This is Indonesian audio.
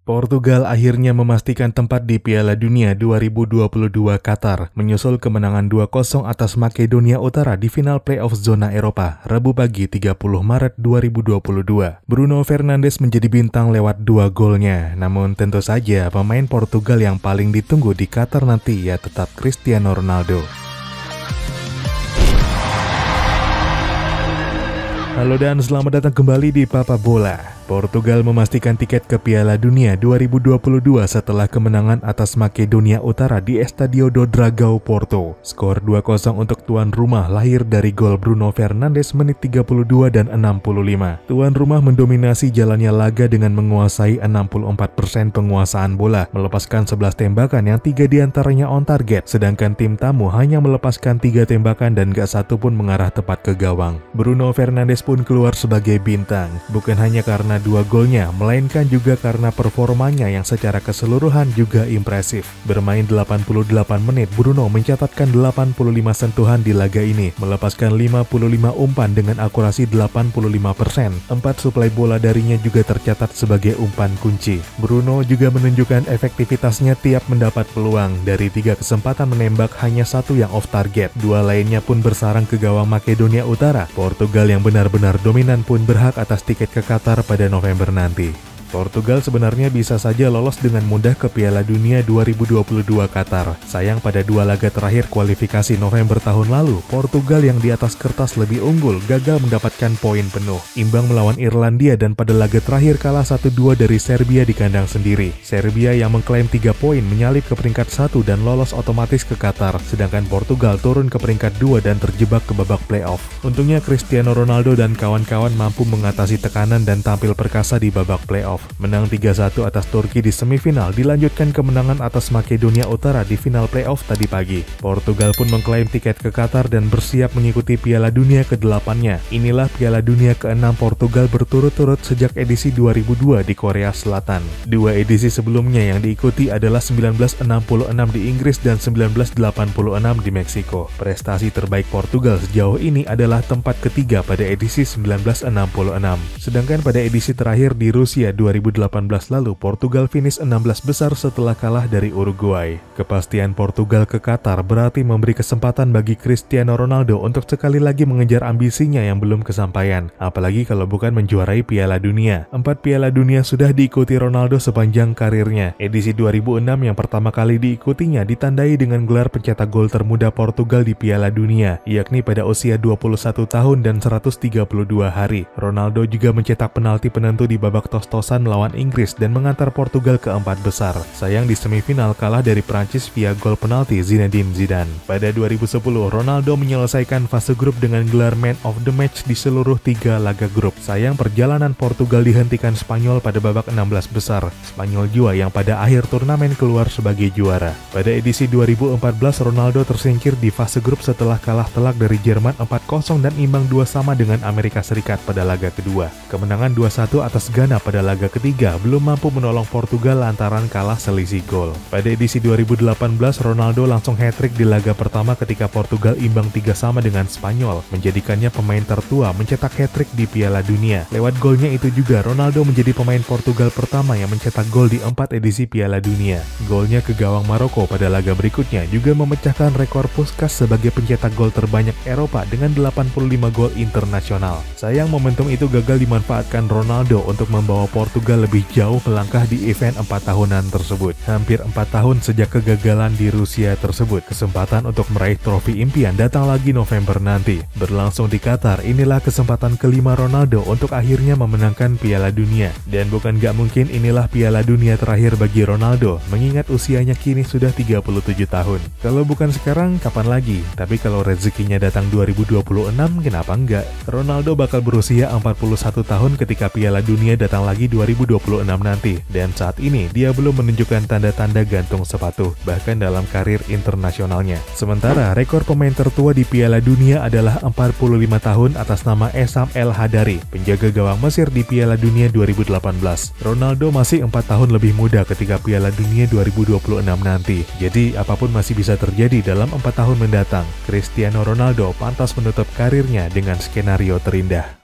Portugal akhirnya memastikan tempat di Piala Dunia 2022 Qatar, menyusul kemenangan 2-0 atas Makedonia Utara di final playoff zona Eropa, Rabu pagi 30 Maret 2022. Bruno Fernandes menjadi bintang lewat 2 golnya, namun tentu saja pemain Portugal yang paling ditunggu di Qatar nanti ya tetap Cristiano Ronaldo. Halo dan selamat datang kembali di Papa Bola. Portugal memastikan tiket ke Piala Dunia 2022 setelah kemenangan atas Makedonia Utara di Estadio do Dragão, Porto. Skor 2-0 untuk tuan rumah lahir dari gol Bruno Fernandes menit 32 dan 65. Tuan rumah mendominasi jalannya laga dengan menguasai 64% penguasaan bola, melepaskan 11 tembakan yang 3 diantaranya on target, sedangkan tim tamu hanya melepaskan 3 tembakan dan gak satu pun mengarah tepat ke gawang. Bruno Fernandes pun keluar sebagai bintang, bukan hanya karena 2 golnya, melainkan juga karena performanya yang secara keseluruhan juga impresif. Bermain 88 menit, Bruno mencatatkan 85 sentuhan di laga ini, melepaskan 55 umpan dengan akurasi 85%. 4 suplai bola darinya juga tercatat sebagai umpan kunci. Bruno juga menunjukkan efektivitasnya tiap mendapat peluang. Dari 3 kesempatan menembak, hanya 1 yang off target. 2 lainnya pun bersarang ke gawang Makedonia Utara. Portugal yang benar-benar dominan pun berhak atas tiket ke Qatar pada November nanti. Portugal sebenarnya bisa saja lolos dengan mudah ke Piala Dunia 2022 Qatar. Sayang pada 2 laga terakhir kualifikasi November tahun lalu, Portugal yang di atas kertas lebih unggul gagal mendapatkan poin penuh. Imbang melawan Irlandia dan pada laga terakhir kalah 1-2 dari Serbia di kandang sendiri. Serbia yang mengklaim 3 poin menyalip ke peringkat 1 dan lolos otomatis ke Qatar, sedangkan Portugal turun ke peringkat 2 dan terjebak ke babak playoff. Untungnya Cristiano Ronaldo dan kawan-kawan mampu mengatasi tekanan dan tampil perkasa di babak playoff. Menang 3-1 atas Turki di semifinal, dilanjutkan kemenangan atas Makedonia Utara di final playoff tadi pagi. Portugal pun mengklaim tiket ke Qatar dan bersiap mengikuti Piala Dunia ke-8-nya. Inilah Piala Dunia ke-6 Portugal berturut-turut sejak edisi 2002 di Korea Selatan. 2 edisi sebelumnya yang diikuti adalah 1966 di Inggris dan 1986 di Meksiko. Prestasi terbaik Portugal sejauh ini adalah tempat ketiga pada edisi 1966. Sedangkan pada edisi terakhir di Rusia 2018 lalu, Portugal finish 16 besar setelah kalah dari Uruguay. Kepastian Portugal ke Qatar berarti memberi kesempatan bagi Cristiano Ronaldo untuk sekali lagi mengejar ambisinya yang belum kesampaian, apalagi kalau bukan menjuarai Piala Dunia. 4 Piala Dunia sudah diikuti Ronaldo sepanjang karirnya. Edisi 2006 yang pertama kali diikutinya ditandai dengan gelar pencetak gol termuda Portugal di Piala Dunia, yakni pada usia 21 tahun dan 132 hari. Ronaldo juga mencetak penalti penentu di babak tos-tosan melawan Inggris dan mengantar Portugal ke 4 besar. Sayang di semifinal kalah dari Prancis via gol penalti Zinedine Zidane. Pada 2010, Ronaldo menyelesaikan fase grup dengan gelar Man of the Match di seluruh 3 laga grup. Sayang perjalanan Portugal dihentikan Spanyol pada babak 16 besar. Spanyol jua yang pada akhir turnamen keluar sebagai juara. Pada edisi 2014, Ronaldo tersingkir di fase grup setelah kalah telak dari Jerman 4-0 dan imbang 2-2 dengan Amerika Serikat pada laga kedua. Kemenangan 2-1 atas Ghana pada laga ketiga belum mampu menolong Portugal lantaran kalah selisih gol. Pada edisi 2018, Ronaldo langsung hat-trick di laga pertama ketika Portugal imbang 3-3 dengan Spanyol, menjadikannya pemain tertua mencetak hat-trick di Piala Dunia. Lewat golnya itu juga, Ronaldo menjadi pemain Portugal pertama yang mencetak gol di 4 edisi Piala Dunia. Golnya ke gawang Maroko pada laga berikutnya juga memecahkan rekor Puskás sebagai pencetak gol terbanyak Eropa dengan 85 gol internasional. Sayang momentum itu gagal dimanfaatkan Ronaldo untuk membawa Portugal lebih jauh melangkah di event 4 tahunan tersebut. Hampir 4 tahun sejak kegagalan di Rusia tersebut, kesempatan untuk meraih trofi impian datang lagi November nanti. Berlangsung di Qatar, inilah kesempatan kelima Ronaldo untuk akhirnya memenangkan Piala Dunia. Dan bukan gak mungkin inilah Piala Dunia terakhir bagi Ronaldo, mengingat usianya kini sudah 37 tahun. Kalau bukan sekarang, kapan lagi? Tapi kalau rezekinya datang 2026, kenapa enggak? Ronaldo bakal berusia 41 tahun ketika Piala Dunia datang lagi 2026 nanti, dan saat ini dia belum menunjukkan tanda-tanda gantung sepatu, bahkan dalam karir internasionalnya. Sementara rekor pemain tertua di Piala Dunia adalah 45 tahun atas nama Essam El Hadary, penjaga gawang Mesir di Piala Dunia 2018. Ronaldo masih 4 tahun lebih muda ketika Piala Dunia 2026 nanti, jadi apapun masih bisa terjadi dalam 4 tahun mendatang. Cristiano Ronaldo pantas menutup karirnya dengan skenario terindah.